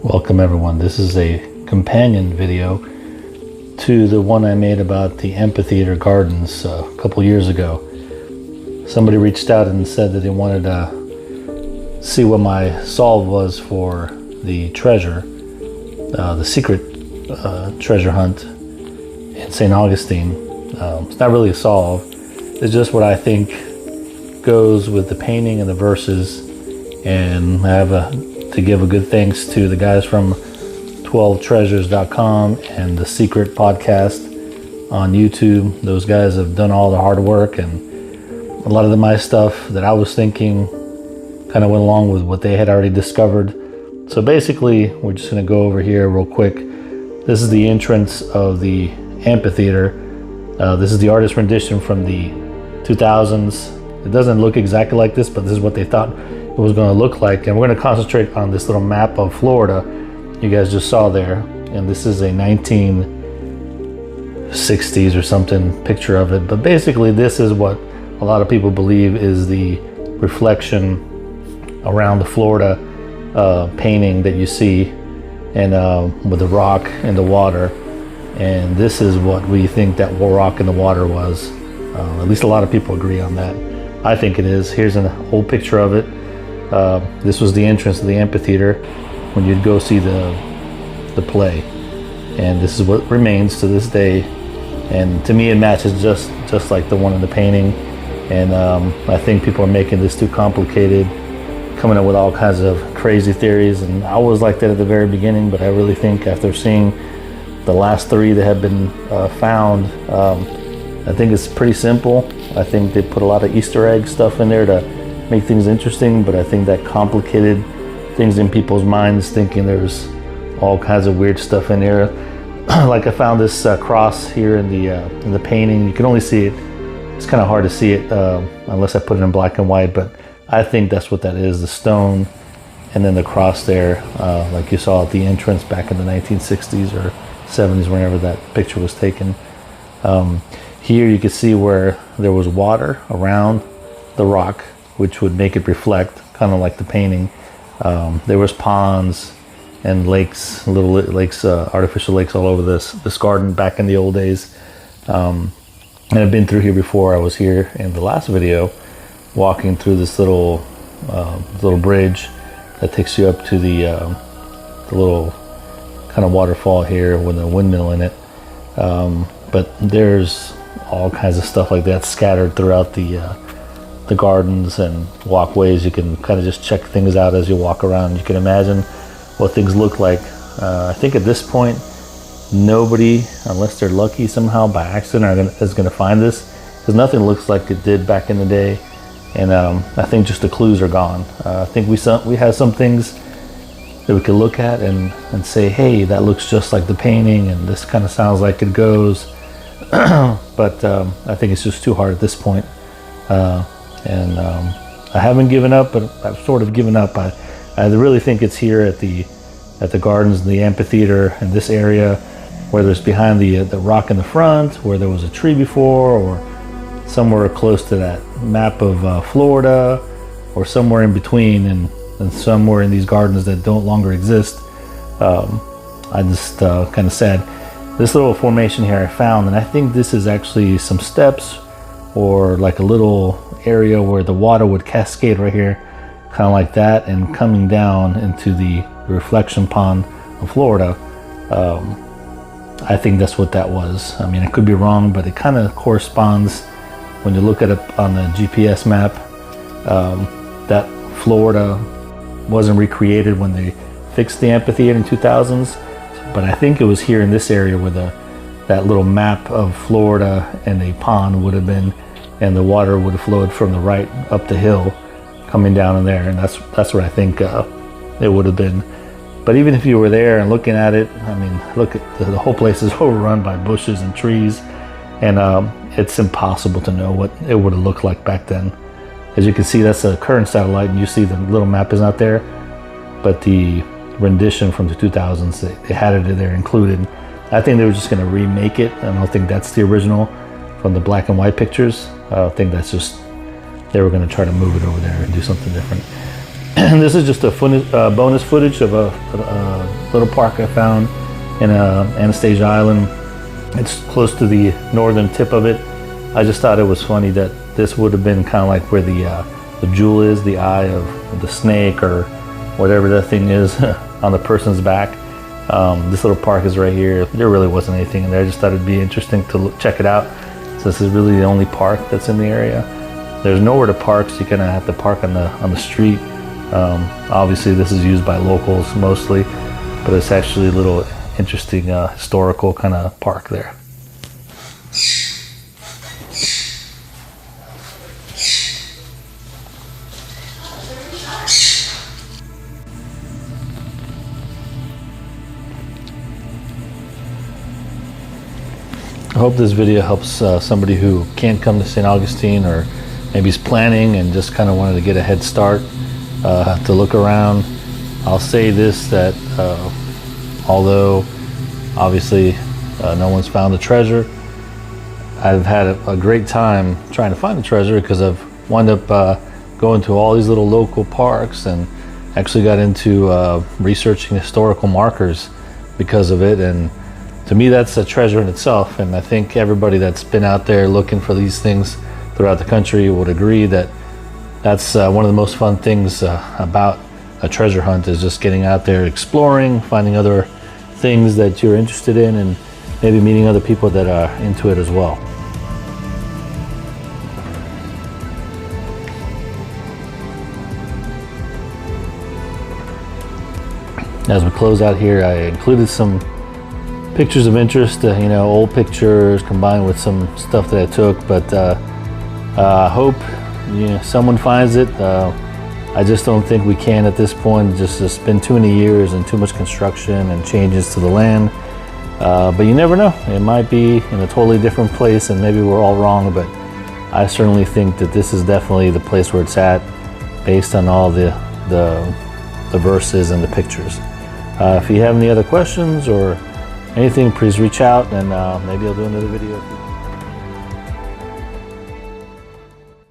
Welcome everyone. This is a companion video to the one I made about the amphitheater gardens a couple years ago. Somebody reached out and said that they wanted to see what my solve was for the treasure, the secret treasure hunt in St. Augustine. It's not really a solve. It's just what I think goes with the painting and the verses, and I have to give a good thanks to the guys from 12treasures.com and the Secret podcast on YouTube. Those guys have done all the hard work, and a lot of my stuff that I was thinking kind of went along with what they had already discovered. So basically, we're just going to go over here real quick. This is the entrance of the amphitheater. This is the artist rendition from the 2000s. It doesn't look exactly like this, but this is what they thought it was going to look like. And we're going to concentrate on this little map of Florida you guys just saw there. And this is a 1960s or something picture of it. But basically, this is what a lot of people believe is the reflection around the Florida painting that you see, and with the rock in the water. And this is what we think that rock in the water was. At least a lot of people agree on that. I think it is. Here's an old picture of it. This was the entrance of the amphitheater when you'd go see the play, and this is what remains to this day. And to me, it matches just like the one in the painting. And I think people are making this too complicated, coming up with all kinds of crazy theories. And I was like that at the very beginning, but I really think after seeing the last three that have been found, I think it's pretty simple. I think they put a lot of Easter egg stuff in there to make things interesting, but I think that complicated things in people's minds, thinking there's all kinds of weird stuff in here. Like I found this cross here in the painting. You can only see it. It's kind of hard to see it unless I put it in black and white, but I think that's what that is, the stone, and then the cross there, like you saw at the entrance back in the 1960s or 70s, whenever that picture was taken. Here you can see where there was water around the rock, which would make it reflect, kind of like the painting. There was ponds and lakes, little lakes, artificial lakes all over this garden back in the old days. And I've been through here before. I was here in the last video, walking through this little bridge that takes you up to the little kind of waterfall here with a windmill in it. But there's all kinds of stuff like that scattered throughout the gardens and walkways. You can kind of just check things out as you walk around. You can imagine what things look like. I think at this point, nobody, unless they're lucky somehow by accident, is going to find this, because nothing looks like it did back in the day. And I think just the clues are gone. I think we have some things that we could look at and say, hey, that looks just like the painting, and this kind of sounds like it goes. But I think it's just too hard at this point. And I haven't given up, but I've sort of given up. I really think it's here at the gardens, the amphitheater, in this area, whether it's behind the rock in the front, where there was a tree before, or somewhere close to that map of Florida, or somewhere in between, and somewhere in these gardens that don't longer exist. I just kind of sad. This little formation here I found, and I think this is actually some steps, or like a little area where the water would cascade right here, kind of like that, and coming down into the reflection pond of Florida. I think that's what that was. I mean, I could be wrong, but it kind of corresponds when you look at it on the GPS map. That Florida wasn't recreated when they fixed the amphitheater in 2000s, but I think it was here in this area where that little map of Florida and a pond would have been, and the water would have flowed from the right up the hill, coming down in there, and that's what I think it would have been. But even if you were there and looking at it, I mean, look at the whole place is overrun by bushes and trees, and it's impossible to know what it would have looked like back then. As you can see, that's a current satellite, and you see the little map is not there, but the rendition from the 2000s, they had it there included. I think they were just going to remake it. I don't think that's the original from the black and white pictures. I think that's just, they were going to try to move it over there and do something different. And this is just a bonus footage of a little park I found in Anastasia Island. It's close to the northern tip of it. I just thought it was funny that this would have been kind of like where the jewel is, the eye of the snake or whatever that thing is on the person's back. This little park is right here. There really wasn't anything in there. I just thought it'd be interesting to check it out. So this is really the only park that's in the area. There's nowhere to park, so you're gonna have to park on the street. Obviously this is used by locals mostly, but it's actually a little interesting historical kind of park there. I hope this video helps somebody who can't come to St. Augustine, or maybe is planning and just kind of wanted to get a head start to look around. I'll say this, that although obviously no one's found the treasure, I've had a great time trying to find the treasure, because I've wound up going to all these little local parks and actually got into researching historical markers because of it. And to me, that's a treasure in itself. And I think everybody that's been out there looking for these things throughout the country would agree that that's one of the most fun things about a treasure hunt, is just getting out there, exploring, finding other things that you're interested in, and maybe meeting other people that are into it as well. As we close out here, I included some pictures of interest, old pictures combined with some stuff that I took, but I hope someone finds it. I just don't think we can at this point. It's been too many years and too much construction and changes to the land. But you never know. It might be in a totally different place, and maybe we're all wrong, but I certainly think that this is definitely the place where it's at, based on all the verses and the pictures. If you have any other questions or anything, please reach out, and maybe I'll do another video.